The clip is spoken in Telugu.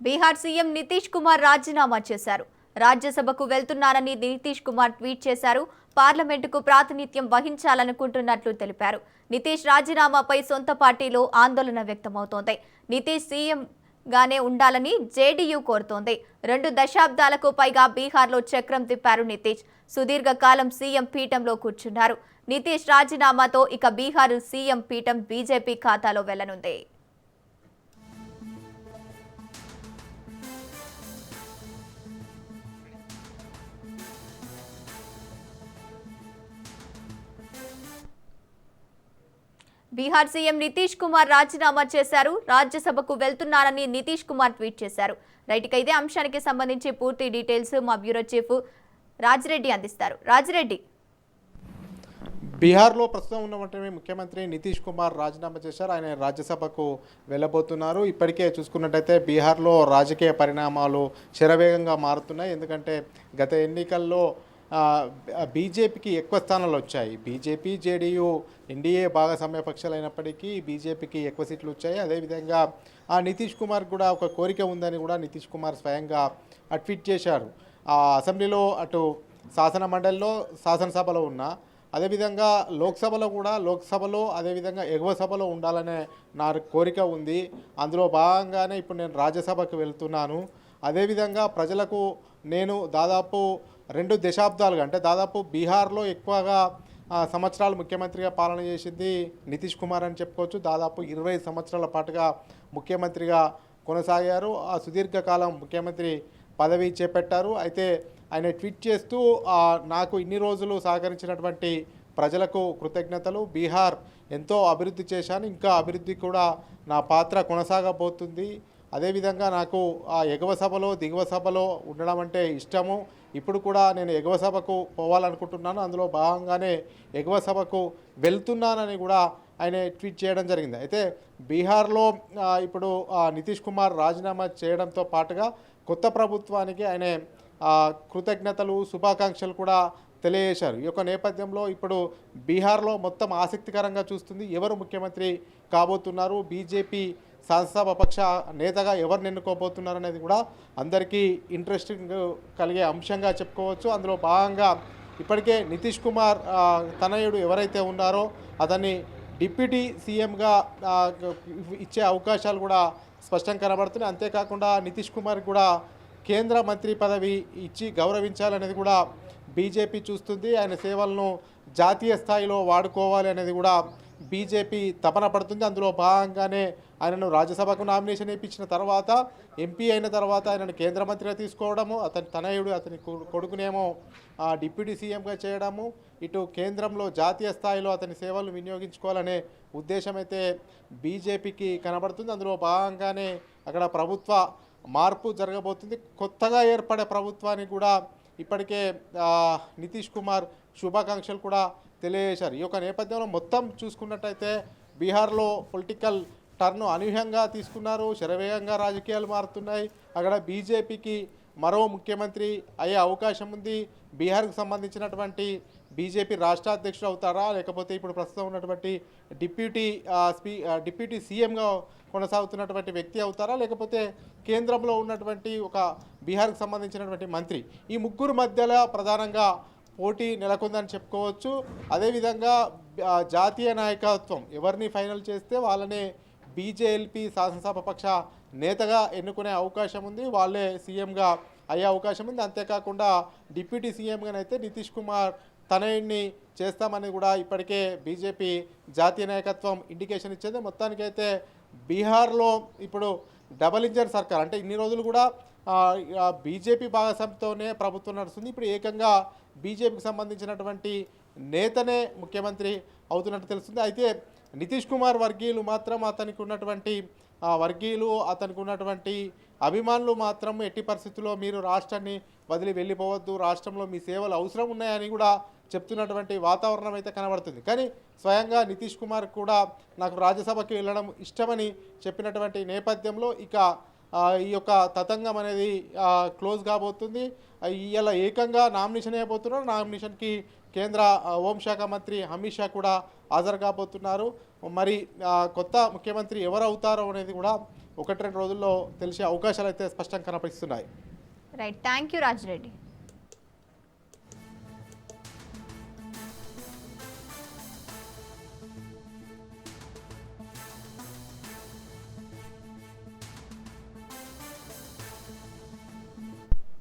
బీహార్ సీఎం నితీష్ కుమార్ రాజీనామా చేశారు. రాజ్యసభకు వెళ్తున్నారని నితీష్ కుమార్ ట్వీట్ చేశారు. పార్లమెంటుకు ప్రాతినిధ్యం వహించాలనుకుంటున్నట్లు తెలిపారు. నితీష్ రాజీనామాపై సొంత పార్టీలో ఆందోళన వ్యక్తమవుతోంది. నితీష్ సీఎం గానే ఉండాలని జేడీయూ కోరుతోంది. 2 దశాబ్దాలకు పైగా బీహార్లో చక్రం తిప్పారు నితీష్. సుదీర్ఘకాలం సీఎం పీఠంలో కూర్చున్నారు. నితీష్ రాజీనామాతో ఇక బీహార్ సీఎం పీఠం బీజేపీ ఖాతాలో వెళ్లనుంది. బీహార్ సీఎం నితీష్ కుమార్ రాజీనామా చేశారు. రాజ్యసభకు వెళ్తున్నారని నితీష్ కుమార్ ట్వీట్ చేశారు. రైట్, ఇక ఇదే అంశానికి సంబంధించి పూర్తి డీటెయిల్స్ మా బ్యూరో చీఫ్ రాజిరెడ్డి అందిస్తారు. రాజిరెడ్డి, బీహార్లో ప్రస్తుతం ఉన్నటువంటి ముఖ్యమంత్రి నితీష్ కుమార్ రాజీనామా చేశారు. ఆయన రాజ్యసభకు వెళ్ళబోతున్నారు. ఇప్పటికే చూసుకున్నట్టయితే బీహార్లో రాజకీయ పరిణామాలు శరవేగంగా మారుతున్నాయి. ఎందుకంటే గత ఎన్నికల్లో బీజేపీకి ఎక్కువ స్థానాలు వచ్చాయి. బీజేపీ జేడీయూ ఎన్డీఏ భాగస్వామ్య పక్షాలు అయినప్పటికీ బీజేపీకి ఎక్కువ సీట్లు వచ్చాయి. అదేవిధంగా నితీష్ కుమార్ కూడా ఒక కోరిక ఉందని కూడా నితీష్ కుమార్ స్వయంగా ట్వీట్ చేశారు. అసెంబ్లీలో అటు శాసన మండలిలో శాసనసభలో ఉన్న అదేవిధంగా లోక్సభలో అదేవిధంగా ఎగువ సభలో ఉండాలనే నా కోరిక ఉంది. అందులో భాగంగానే ఇప్పుడు నేను రాజ్యసభకు వెళ్తున్నాను. అదేవిధంగా ప్రజలకు నేను దాదాపు 2 దశాబ్దాలుగా అంటే దాదాపు బీహార్లో ఎక్కువగా సంవత్సరాలు ముఖ్యమంత్రిగా పాలన చేసింది నితీష్ కుమార్ అని చెప్పుకోవచ్చు. దాదాపు 20 సంవత్సరాల పాటుగా ముఖ్యమంత్రిగా కొనసాగారు. ఆ సుదీర్ఘకాలం ముఖ్యమంత్రి పదవి చేపట్టారు. అయితే ఆయన ట్వీట్ చేస్తూ నాకు ఇన్ని రోజులు సహకరించినటువంటి ప్రజలకు కృతజ్ఞతలు. బీహార్ ఎంతో అభివృద్ధి చేశాను, ఇంకా అభివృద్ధి కూడా నా పాత్ర కొనసాగబోతుంది. అదేవిధంగా నాకు ఎగువ సభలో దిగువ సభలో ఉండడం అంటే ఇష్టము. ఇప్పుడు కూడా నేను ఎగువ సభకు పోవాలనుకుంటున్నాను. అందులో భాగంగానే ఎగువ సభకు వెళ్తున్నానని కూడా ఆయన ట్వీట్ చేయడం జరిగింది. అయితే బీహార్లో ఇప్పుడు నితీష్ కుమార్ రాజీనామా చేయడంతో పాటుగా కొత్త ప్రభుత్వానికి ఆయన కృతజ్ఞతలు శుభాకాంక్షలు కూడా తెలియజేశారు. ఈ యొక్క నేపథ్యంలో ఇప్పుడు బీహార్లో మొత్తం ఆసక్తికరంగా చూస్తుంది ఎవరు ముఖ్యమంత్రి కాబోతున్నారు, బీజేపీ శాసనసభ పక్ష నేతగా ఎవరిని ఎన్నుకోబోతున్నారు అనేది కూడా అందరికీ ఇంట్రెస్టింగ్ కలిగే అంశంగా చెప్పుకోవచ్చు. అందులో భాగంగా ఇప్పటికే నితీష్ కుమార్ తనయుడు ఎవరైతే ఉన్నారో అతన్ని డిప్యూటీ సీఎంగా ఇచ్చే అవకాశాలు కూడా స్పష్టంగా కనబడుతున్నాయి. అంతేకాకుండా నితీష్ కుమార్ కూడా కేంద్ర మంత్రి పదవి ఇచ్చి గౌరవించాలనేది కూడా బీజేపీ చూస్తుంది. ఆయన సేవలను జాతీయ స్థాయిలో వాడుకోవాలి అనేది కూడా బీజేపీ తపన పడుతుంది. అందులో భాగంగానే ఆయనను రాజ్యసభకు నామినేషన్ ఇప్పించిన తర్వాత ఎంపీ అయిన తర్వాత ఆయనను కేంద్ర మంత్రిగా తీసుకోవడము, అతని తనయుడు అతని కొడుకునేమో డిప్యూటీ సీఎంగా చేయడము, ఇటు కేంద్రంలో జాతీయ స్థాయిలో అతని సేవలు వినియోగించుకోవాలనే ఉద్దేశం అయితే బీజేపీకి కనబడుతుంది. అందులో భాగంగానే అక్కడ ప్రభుత్వ మార్పు జరగబోతుంది. కొత్తగా ఏర్పడే ప్రభుత్వానికి కూడా ఇప్పటికే నితీష్ కుమార్ శుభాకాంక్షలు కూడా తెలియజేశారు. ఈ యొక్క నేపథ్యంలో మొత్తం చూసుకున్నట్టయితే బీహార్లో పొలిటికల్ టర్న్ అనూహ్యంగా తీసుకున్నారు. శరవేగంగా రాజకీయాలు మారుతున్నాయి. అక్కడ బీజేపీకి మరో ముఖ్యమంత్రి అయ్యే అవకాశం ఉంది. బీహార్కు సంబంధించినటువంటి బీజేపీ రాష్ట్ర అధ్యక్షుడు అవుతారా, లేకపోతే ఇప్పుడు ప్రస్తుతం ఉన్నటువంటి డిప్యూటీ సీఎంగా కొనసాగుతున్నటువంటి వ్యక్తి అవుతారా, లేకపోతే కేంద్రంలో ఉన్నటువంటి ఒక బీహార్కు సంబంధించినటువంటి మంత్రి, ఈ ముగ్గురు మధ్యలో ప్రధానంగా పోటీ నెలకొందని చెప్పుకోవచ్చు. అదేవిధంగా జాతీయ నాయకత్వం ఎవరిని ఫైనల్ చేస్తే వాళ్ళనే బీజేఎల్పీ శాసనసభ పక్ష నేతగా ఎన్నుకునే అవకాశం ఉంది. వాళ్ళే సీఎంగా అయ్యే అవకాశం ఉంది. అంతేకాకుండా డిప్యూటీ సీఎంగానైతే నితీష్ కుమార్ తనయుడిని చేస్తామని కూడా ఇప్పటికే బీజేపీ జాతీయ నాయకత్వం ఇండికేషన్ ఇచ్చేది. మొత్తానికైతే బీహార్లో ఇప్పుడు డబల్ ఇంజన్ సర్కార్ అంటే ఇన్ని రోజులు కూడా బీజేపీ భాగస్వామ్యంతోనే ప్రభుత్వం నడుస్తుంది. ఇప్పుడు ఏకంగా బీజేపీకి సంబంధించినటువంటి నేతనే ముఖ్యమంత్రి అవుతున్నట్టు తెలుస్తుంది. అయితే నితీష్ కుమార్ వర్గీయులు మాత్రం అతనికి ఉన్నటువంటి అభిమానులు మాత్రం ఎట్టి పరిస్థితుల్లో మీరు రాష్ట్రాన్ని వదిలి వెళ్ళిపోవద్దు, రాష్ట్రంలో మీ సేవలు అవసరం ఉన్నాయని కూడా చెప్తున్నటువంటి వాతావరణం అయితే కనబడుతుంది. కానీ స్వయంగా నితీష్ కుమార్ కూడా నాకు రాజ్యసభకి వెళ్ళడం ఇష్టమని చెప్పినటువంటి నేపథ్యంలో ఇక ఈ యొక్క తతంగం అనేది క్లోజ్ కాబోతుంది. ఇలా ఏకంగా నామినేషన్ అయిపోతున్నారు. నామినేషన్కి కేంద్ర హోంశాఖ మంత్రి అమిత్ షా కూడా హాజరు కాబోతున్నారు. మరి కొత్త ముఖ్యమంత్రి ఎవరు అవుతారో అనేది కూడా ఒకటి రెండు రోజుల్లో తెలిసే అవకాశాలు అయితే స్పష్టంగా కనిపిస్తున్నాయి. Right, thank you Rajireddy.